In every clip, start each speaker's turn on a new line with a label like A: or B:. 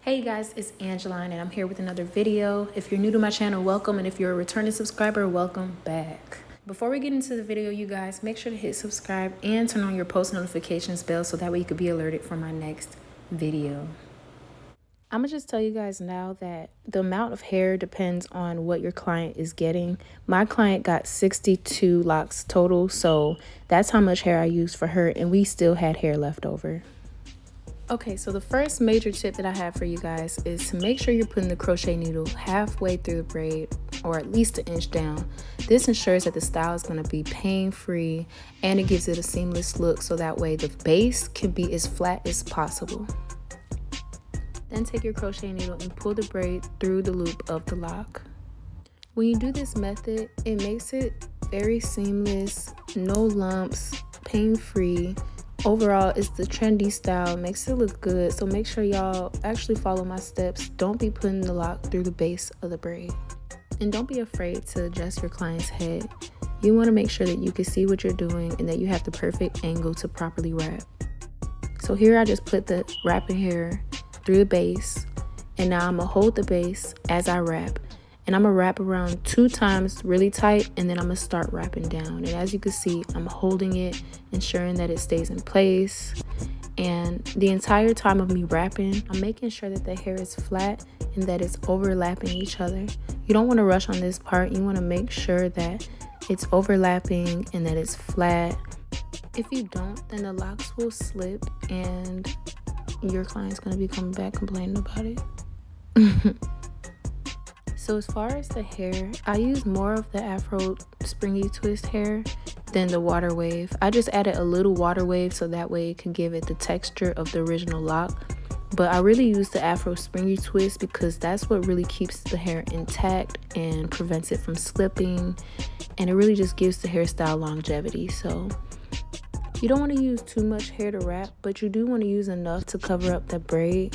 A: Hey guys, it's Angeline and I'm here with another video. If you're new to my channel, welcome, and if you're a returning subscriber, welcome back. Before we get into the video, you guys, make sure to hit subscribe and turn on your post notifications bell so that way you could be alerted for my next video. I'm gonna just tell you guys now that the amount of hair depends on what your client is getting. My client got 62 locks total, so that's how much hair I used for her, and we still had hair left over. Okay, so the first major tip that I have for you guys is to make sure you're putting the crochet needle halfway through the braid, or at least an inch down. This ensures that the style is going to be pain-free and it gives it a seamless look, so that way the base can be as flat as possible. Then take your crochet needle and pull the braid through the loop of the lock. When you do this method, it makes it very seamless, no lumps, pain-free. Overall, it's the trendy style, makes it look good, so make sure y'all actually follow my steps. Don't be putting the lock through the base of the braid. And don't be afraid to adjust your client's head. You want to make sure that you can see what you're doing and that you have the perfect angle to properly wrap. So here I just put the wrapping hair through the base, and now I'm going to hold the base as I wrap. And I'm going to wrap around 2 times really tight, and then I'm going to start wrapping down. And as you can see, I'm holding it, ensuring that it stays in place. And the entire time of me wrapping, I'm making sure that the hair is flat and that it's overlapping each other. You don't want to rush on this part. You want to make sure that it's overlapping and that it's flat. If you don't, then the locks will slip and your client's going to be coming back complaining about it. So as far as the hair, I use more of the Afro springy twist hair than the water wave. I just added a little water wave so that way it can give it the texture of the original lock. But I really use the Afro springy twist because that's what really keeps the hair intact and prevents it from slipping. And it really just gives the hairstyle longevity. So you don't want to use too much hair to wrap, but you do want to use enough to cover up the braid.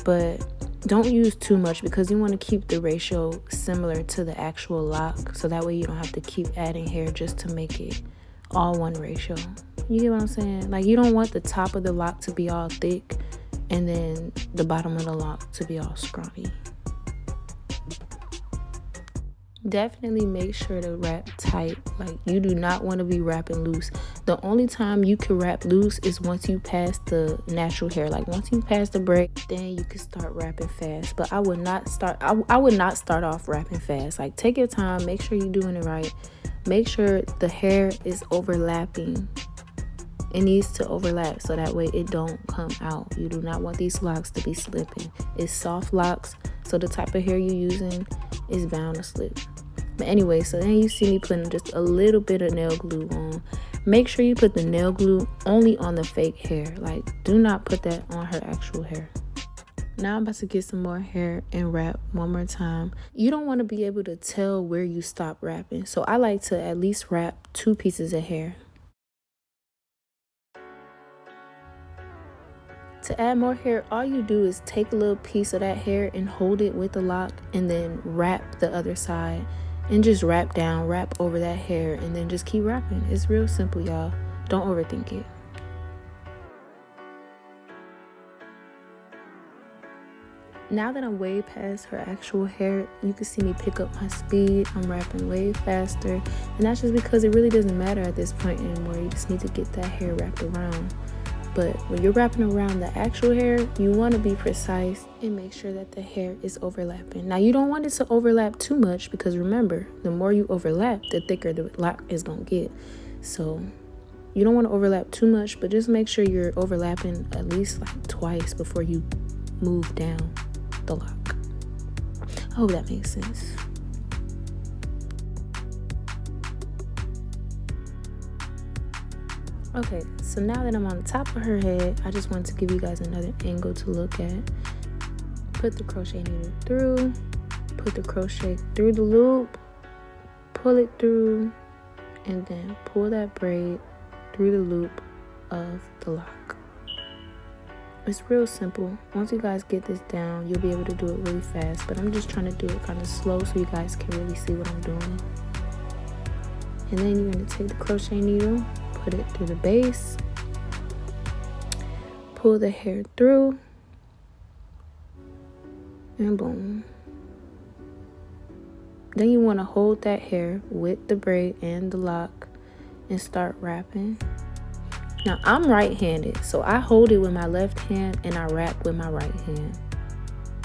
A: But don't use too much because you want to keep the ratio similar to the actual lock, so that way you don't have to keep adding hair just to make it all one ratio. You get what I'm saying? Like, you don't want the top of the lock to be all thick and then the bottom of the lock to be all scrawny. Definitely make sure to wrap tight. Like, you do not want to be wrapping loose. The only time you can wrap loose is once you pass the natural hair. Like, once you pass the braid, then you can start wrapping fast. But I would not start off wrapping fast. Like, take your time, make sure you're doing it right. Make sure the hair is overlapping. It needs to overlap so that way it don't come out. You do not want these locks to be slipping. It's soft locks, so the type of hair you're using is bound to slip. But anyway, so then you see me putting just a little bit of nail glue on. Make sure you put the nail glue only on the fake hair. Like, do not put that on her actual hair. Now I'm about to get some more hair and wrap one more time. You don't want to be able to tell where you stop wrapping, so I like to at least wrap 2 pieces of hair. To add more hair, all you do is take a little piece of that hair and hold it with the lock, and then wrap the other side and just wrap down, wrap over that hair, and then just keep wrapping. It's real simple, y'all. Don't overthink it. Now that I'm way past her actual hair, you can see me pick up my speed. I'm wrapping way faster, and that's just because it really doesn't matter at this point anymore. You just need to get that hair wrapped around. But when you're wrapping around the actual hair, you want to be precise and make sure that the hair is overlapping. Now, you don't want it to overlap too much because remember, the more you overlap, the thicker the lock is going to get. So you don't want to overlap too much, but just make sure you're overlapping at least like twice before you move down the lock. I hope that makes sense. Okay, so now that I'm on the top of her head, I just wanted to give you guys another angle to look at. Put the crochet needle through, put the crochet through the loop, pull it through, and then pull that braid through the loop of the lock. It's real simple. Once you guys get this down, you'll be able to do it really fast, but I'm just trying to do it kind of slow so you guys can really see what I'm doing. And then you're going to take the crochet needle, put it through the base, pull the hair through, And boom. Then you want to hold that hair with the braid and the lock and start wrapping. Now I'm right-handed, so I hold it with my left hand and I wrap with my right hand.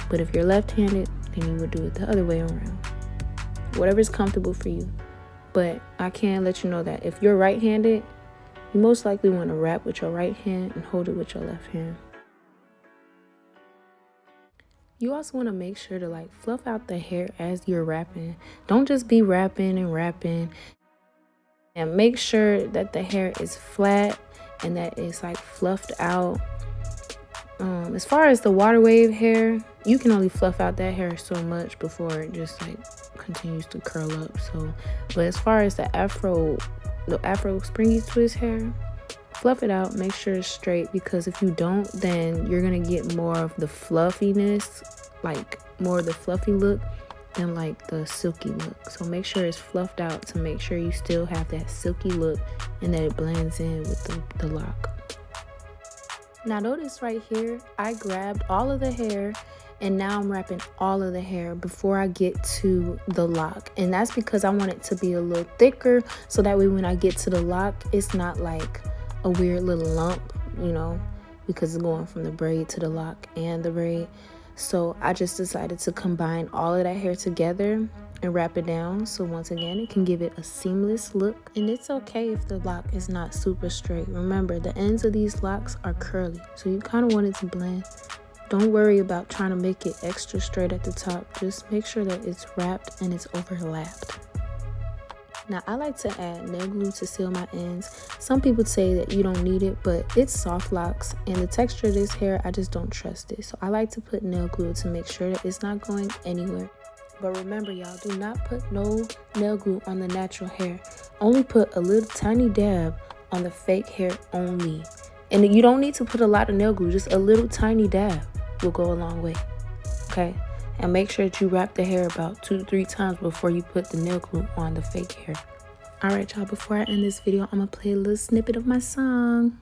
A: But if you're left-handed, then you would do it the other way around. Whatever's comfortable for you. But I can let you know that if you're right-handed, you most likely want to wrap with your right hand and hold it with your left hand. You also want to make sure to like fluff out the hair as you're wrapping. Don't just be wrapping and wrapping. And make sure that the hair is flat and that it's like fluffed out. As far as the water wave hair, you can only fluff out that hair so much before it just like continues to curl up. But as far as the afro springy twist hair, fluff it out, make sure it's straight, because if you don't, then you're gonna get more of the fluffiness, like more of the fluffy look than like the silky look. So make sure it's fluffed out to make sure you still have that silky look and that it blends in with the lock. Now notice right here, I grabbed all of the hair and now I'm wrapping all of the hair before I get to the lock. And that's because I want it to be a little thicker, so that way when I get to the lock, it's not like a weird little lump, you know, because it's going from the braid to the lock and the braid. So I just decided to combine all of that hair together and wrap it down. So once again, it can give it a seamless look. And it's okay if the lock is not super straight. Remember, the ends of these locks are curly, so you kind of want it to blend. Don't worry about trying to make it extra straight at the top. Just make sure that it's wrapped and it's overlapped. Now, I like to add nail glue to seal my ends. Some people say that you don't need it, but it's soft locks, and the texture of this hair, I just don't trust it. So I like to put nail glue to make sure that it's not going anywhere. But remember, y'all, do not put no nail glue on the natural hair. Only put a little tiny dab on the fake hair only. And you don't need to put a lot of nail glue, just a little tiny dab will go a long way, okay? And make sure that you wrap the hair about 2 to 3 times before you put the nail glue on the fake hair. All right, y'all, before I end this video, I'm gonna play a little snippet of my song.